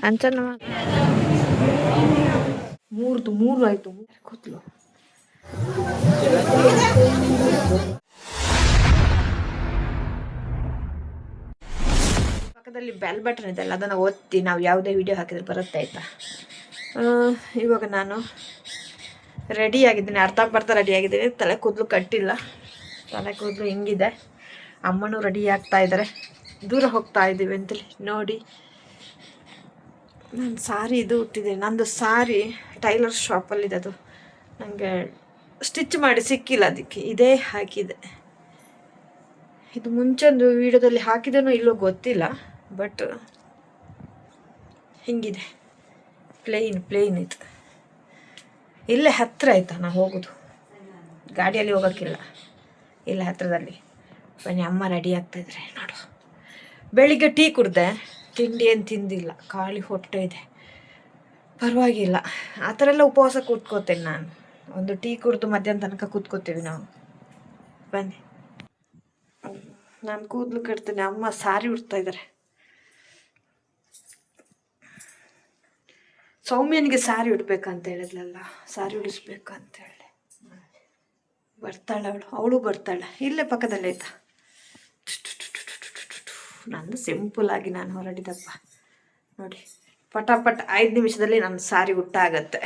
ಅಂಚನ ಮೂರು ಆಯ್ತು ಕೂತ್ಲು. ಪಕ್ಕದಲ್ಲಿ ಬೆಲ್ ಬಟನ್ ಇದೆಲ್ಲ, ಅದನ್ನು ಒತ್ತಿ ನಾವು ಯಾವುದೇ ವಿಡಿಯೋ ಹಾಕಿದ್ರೆ ಬರುತ್ತೆ ಆಯ್ತಾ. ಇವಾಗ ನಾನು ರೆಡಿ ಆಗಿದ್ದೀನಿ, ಅರ್ಧ ರೆಡಿ ಆಗಿದ್ದೀನಿ. ತಲೆ ಕೂದಲು ಕಟ್ಟಿಲ್ಲ, ತಲೆ ಕೂದಲು ಹಿಂಗಿದೆ. ಅಮ್ಮನೂ ರೆಡಿ ಆಗ್ತಾ ಇದ್ದಾರೆ, ದೂರ ಹೋಗ್ತಾ ಇದ್ದೀವಿ ಅಂತೇಳಿ ನೋಡಿ. ನಾನು ಸಾರಿ ಇದು ಹುಟ್ಟಿದ್ದೀನಿ, ನಂದು ಸಾರಿ ಟೈಲರ್ ಶಾಪಲ್ಲಿದೆ, ಅದು ನನಗೆ ಸ್ಟಿಚ್ ಮಾಡಿ ಸಿಕ್ಕಿಲ್ಲ, ಅದಕ್ಕೆ ಇದೇ ಹಾಕಿದೆ. ಇದು ಮುಂಚೆಂದು ವಿಡಿಯೋದಲ್ಲಿ ಹಾಕಿದೇನೋ ಇಲ್ಲೋ ಗೊತ್ತಿಲ್ಲ, ಬಟ್ ಹಿಂಗಿದೆ, ಪ್ಲೇನ್ ಇದು. ಇಲ್ಲೇ ಹತ್ತಿರ ಆಯ್ತಾ ನಾವು ಹೋಗೋದು, ಗಾಡಿಯಲ್ಲಿ ಹೋಗೋಕ್ಕಿಲ್ಲ, ಇಲ್ಲೇ ಹತ್ತಿರದಲ್ಲಿ. ಬನ್ನಿ, ಅಮ್ಮ ರೆಡಿ ಆಗ್ತಾಯಿದ್ರೆ ನೋಡು. ಬೆಳಿಗ್ಗೆ ಟೀ ಕುಡ್ದೆ, ತಿಂಡಿ ಏನು ತಿಂದಿಲ್ಲ, ಖಾಲಿ ಹೊಟ್ಟೆ ಇದೆ. ಪರವಾಗಿಲ್ಲ, ಆ ಥರ ಎಲ್ಲ ಉಪವಾಸ ಕೂತ್ಕೋತೇನೆ ನಾನು. ಒಂದು ಟೀ ಕುಡಿದು ಮಧ್ಯಾಹ್ನ ತನಕ ಕೂತ್ಕೋತೀವಿ ನಾವು. ಬನ್ನಿ, ನಾನು ಕೂದಲು ಕಟ್ತೇನೆ, ಅಮ್ಮ ಸಾರಿ ಉಡ್ತಾ ಇದ್ದಾರೆ. ಸೌಮ್ಯನಿಗೆ ಸಾರಿ ಉಡ್ಬೇಕಂತ ಹೇಳಿದ್ಲಲ್ಲ, ಸಾರಿ ಉಡಿಸ್ಬೇಕಂತ ಹೇಳಿ ಬರ್ತಾಳೆ ಅವಳು ಬರ್ತಾಳೆ. ಇಲ್ಲೇ ಪಕ್ಕದಲ್ಲೇ ಆಯ್ತಾ. ನಂದು ಸಿಂಪಲ್ ಆಗಿ ನಾನು ಹೊರಡಿದಪ್ಪ ನೋಡಿ, ಪಟಾಪಟ್ 5 ನಿಮಿಷದಲ್ಲಿ ನನ್ನ ಸಾರಿ ಉಟ್ಟಾಗತ್ತೆ.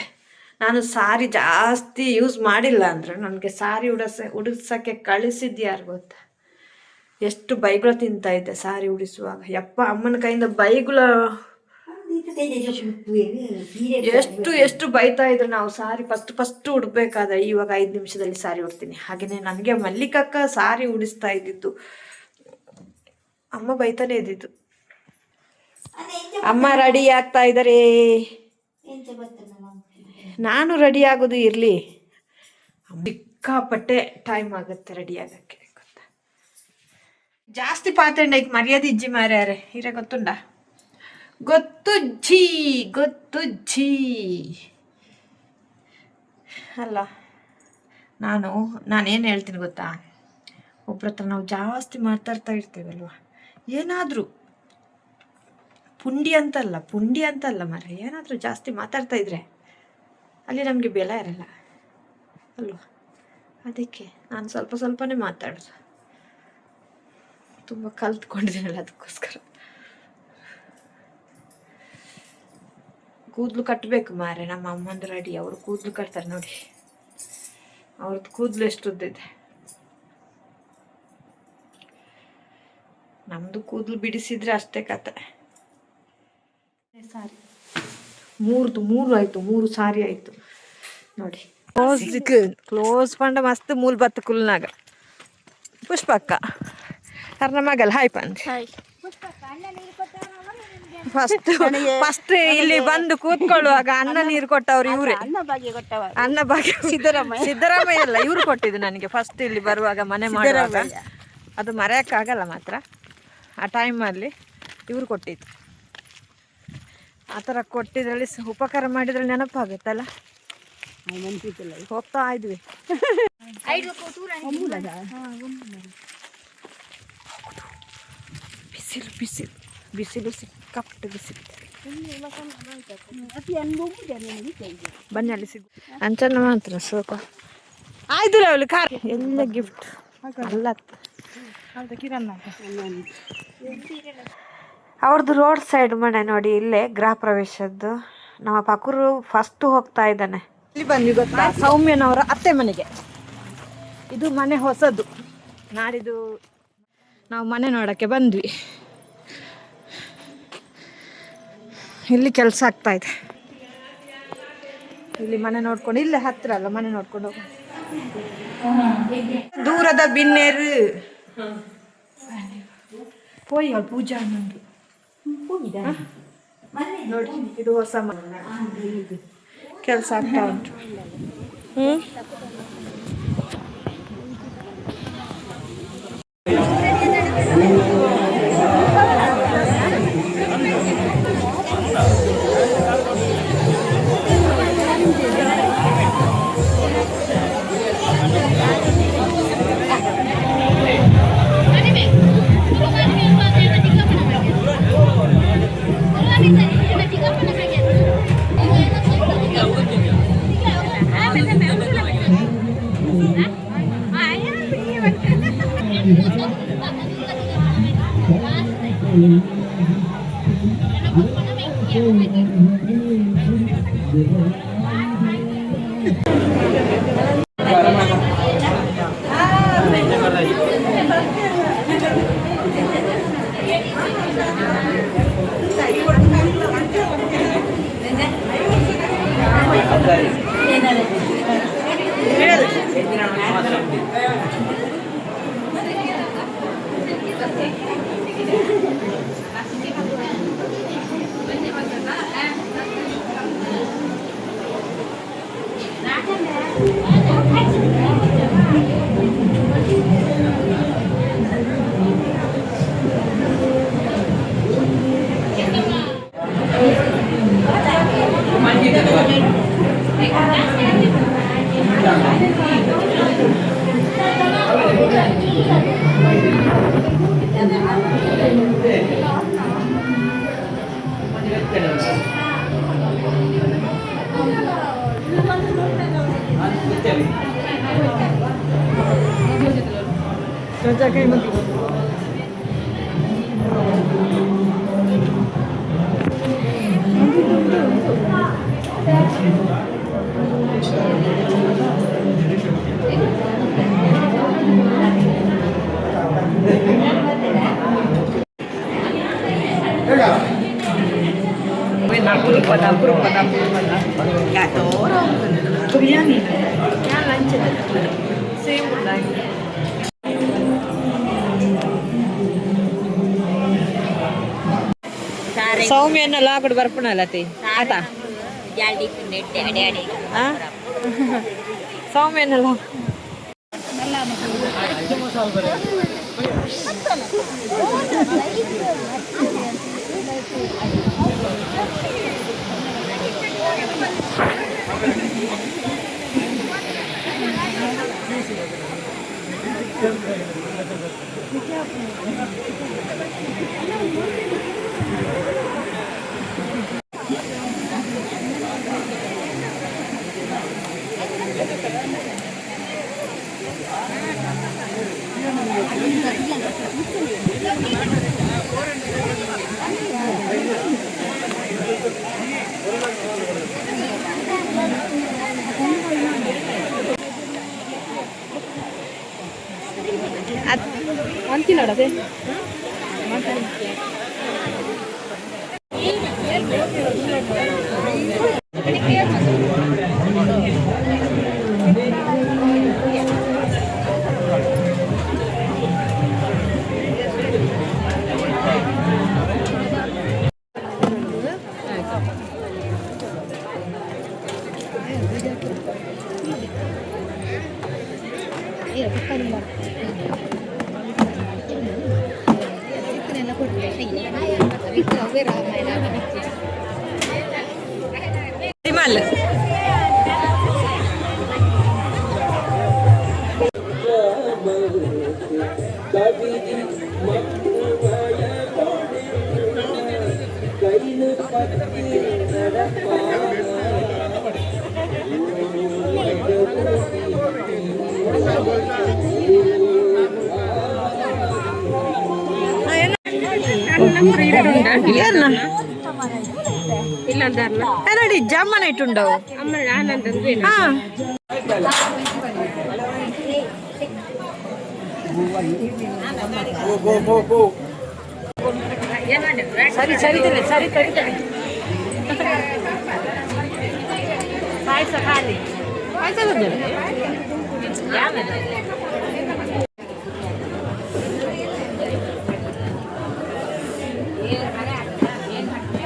ನಾನು ಸಾರಿ ಜಾಸ್ತಿ ಯೂಸ್ ಮಾಡಿಲ್ಲ ಅಂದರೆ ನನಗೆ ಸಾರಿ ಉಡಿಸೋಕ್ಕೆ ಕಳಿಸಿದ್ಯಾರು ಗೊತ್ತಾ, ಎಷ್ಟು ಬೈಗಳು ತಿಂತಾ ಇದ್ದೆ ಸಾರಿ ಉಡಿಸುವಾಗ. ಯಪ್ಪ, ಅಮ್ಮನ ಕೈಯಿಂದ ಬೈಗಳು ಎಷ್ಟು ಬೈತಾ ಇದ್ರು. ನಾವು ಸಾರಿ ಫಸ್ಟ್ ಉಡ್ಬೇಕಾದ್ರೆ, ಇವಾಗ 5 ನಿಮಿಷದಲ್ಲಿ ಸಾರಿ ಉಡ್ತೀನಿ. ಹಾಗೆಯೇ ನನಗೆ ಮಲ್ಲಿಕಕ್ಕ ಸಾರಿ ಉಡಿಸ್ತಾ ಇದ್ದಿದ್ದು, ಅಮ್ಮ ಬೈತಾನೆ ಇದ್ದಿದ್ದು. ಅಮ್ಮ ರೆಡಿ ಆಗ್ತಾ ಇದ್ದಾರೆ, ನಾನು ರೆಡಿ ಆಗೋದು ಇರಲಿ. ಸಿಕ್ಕಾಪಟ್ಟೆ ಟೈಮ್ ಆಗುತ್ತೆ ರೆಡಿ ಆಗೋಕ್ಕೆ ಗೊತ್ತಾ. ಜಾಸ್ತಿ ಪಾತಂಡ ಈಗ ಮರ್ಯಾದೆ ಇಜ್ಜಿ ಮಾರ್ಯಾರೆ ಹಿರೇ ಗೊತ್ತುಂಡ, ಗೊತ್ತುಜ್ಜಿ ಅಲ್ಲ. ನಾನೇನು ಹೇಳ್ತೀನಿ ಗೊತ್ತಾ, ಒಬ್ರ ಹತ್ರ ನಾವು ಜಾಸ್ತಿ ಮಾತಾಡ್ತಾ ಇರ್ತೀವಲ್ವ, ಏನಾದರೂ ಪುಂಡಿ ಅಂತಲ್ಲ ಮರ, ಏನಾದರೂ ಜಾಸ್ತಿ ಮಾತಾಡ್ತಾ ಇದ್ರೆ ಅಲ್ಲಿ ನಮಗೆ ಬೆಲೆ ಇರಲ್ಲ ಅಲ್ವ. ಅದಕ್ಕೆ ನಾನು ಸ್ವಲ್ಪನೇ ಮಾತಾಡೋದು, ತುಂಬ ಕಲ್ತ್ಕೊಂಡಿದ್ದೀನಲ್ಲ, ಅದಕ್ಕೋಸ್ಕರ. ಕೂದಲು ಕಟ್ಟಬೇಕು ಮಾರೆ, ನಮ್ಮ ಅಮ್ಮಂದು ರೆಡಿ, ಅವರು ಕೂದಲು ಕಟ್ತಾರೆ ನೋಡಿ. ಅವ್ರದ್ದು ಕೂದಲು ಎಷ್ಟು ಉದ್ದಿದೆ, ನಮ್ಮದು ಕೂದಲು ಬಿಡಿಸಿದ್ರೆ ಅಷ್ಟೇ ಕತೆ. ಸಾರಿ ಮೂರು ಆಯಿತು, 3 ಸಾರಿ ಆಯಿತು ನೋಡಿ. ಕ್ಲೋಸ್ ಪಂಡ ಮಸ್ತ್ ಮೂಲ್ ಬತ್ತು ಕುಲ್ನಾಗ. ಪುಷ್ಪಕ್ಕ ಅರ್ನ ಮಗಲ್ ಹಾಯ್ ಪಂದ್. ಫಸ್ಟ್ ಇಲ್ಲಿ ಬಂದು ಕೂತ್ಕೊಳ್ಳುವಾಗ ಅನ್ನ ನೀರು ಕೊಟ್ಟವ್ರು ಇವರೇ, ಅನ್ನ ಭಾಗ್ಯ ಸಿದ್ದರಾಮಯ್ಯ ಅಲ್ಲ, ಇವ್ರು ಕೊಟ್ಟಿದ್ದು ನನಗೆ ಫಸ್ಟ್ ಇಲ್ಲಿ ಬರುವಾಗ, ಮನೆ ಮಾಡುವಾಗ. ಅದು ಮರೆಯೋಕ್ಕಾಗಲ್ಲ ಮಾತ್ರ, ಆ ಟೈಮಲ್ಲಿ ಇವ್ರು ಕೊಟ್ಟಿದ್ದು. ಆ ಥರ ಕೊಟ್ಟಿದ್ರಲ್ಲಿ ಉಪಕಾರ ಮಾಡಿದ್ರಲ್ಲಿ ನೆನಪಾಗುತ್ತಲ್ಲ, ಹೋಗ್ತಾ ಇದ್ವಿ. ಬಿಸಿಲು ಸಿಕ್ಕಾಪಟ್ಟೆ ಬಿಸಿಲು. ಬನ್ನಿ ಅಲ್ಲಿ ಸಿಗು ಅಂಚನ ಮಾತ್ರ ಸೋಕ ಆಯ್ತು ಅವಳು ಕಾರ್ ಎಲ್ಲ ಗಿಫ್ಟ್ ಅಲ್ಲ. ಅವ್ರದ್ದು ರೋಡ್ ಸೈಡ್ ಮನೆ ನೋಡಿ, ಇಲ್ಲೇ ಗೃಹ ಪ್ರವೇಶದ್ದು. ನಮ್ಮ ಪಕ್ಕರು ಫಸ್ಟ್ ಹೋಗ್ತಾ ಇದ್ದಾನೆ. ಇಲ್ಲಿ ಬಂದ್ವಿ ಗೊತ್ತಾ, ಸೌಮ್ಯನವರ ಅತ್ತೆ ಮನೆಗೆ. ಇದು ಮನೆ ಹೊಸದು, ನಾಡಿದ್ದು ನಾವು ಮನೆ ನೋಡೋಕ್ಕೆ ಬಂದ್ವಿ. ಇಲ್ಲಿ ಕೆಲಸ ಆಗ್ತಾ ಇದೆ, ಇಲ್ಲಿ ಮನೆ ನೋಡ್ಕೊಂಡು, ಇಲ್ಲೇ ಹತ್ತಿರ ಅಲ್ಲ, ಮನೆ ನೋಡ್ಕೊಂಡು ಹೋಗ. ದೂರದ ಬಿನ್ನೇರು ಪೋಯಿ ಅವಳು ಪೂಜಾ ಅನ್ನೋದು ನೋಡಿ. ಇದು ಹೊಸ ಮನೆ, ಕೆಲಸ ಆಗ್ತಾ ಉಂಟು. Biryani. Ya lunch same lunch. ಸೌಮ್ಯನೆಲ್ಲ ಆ ಕಡೆ ಬರ್ಪಣಲ್ಲ ತಿ ಆತ ಸೌಮ್ಯನೆಲ್ಲ ಅಂತಿ ನೋಡದೆ Mal. ನೋಡಿ ಜಾಮನ್ ಇಟ್ಟುಂಡವು ಸರಿ ಸರಿ ಸರಿ ಕರಿತಾನೆ ಪಾಯಸ ಖಾಲಿ ಪಾಯಸ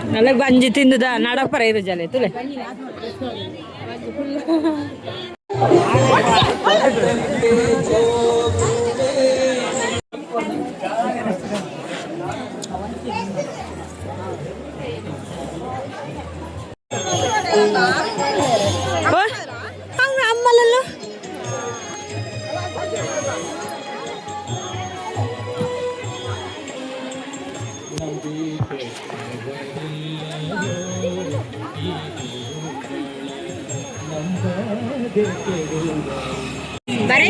ನನಗೆ ಬಂಜಿ ತಿಂದುದ ನಾಡಪ್ಪರ ಇರು ಜಲೆ ತುಲೆ ಅಮ್ಮಲಲ್ಲ ಬರೀ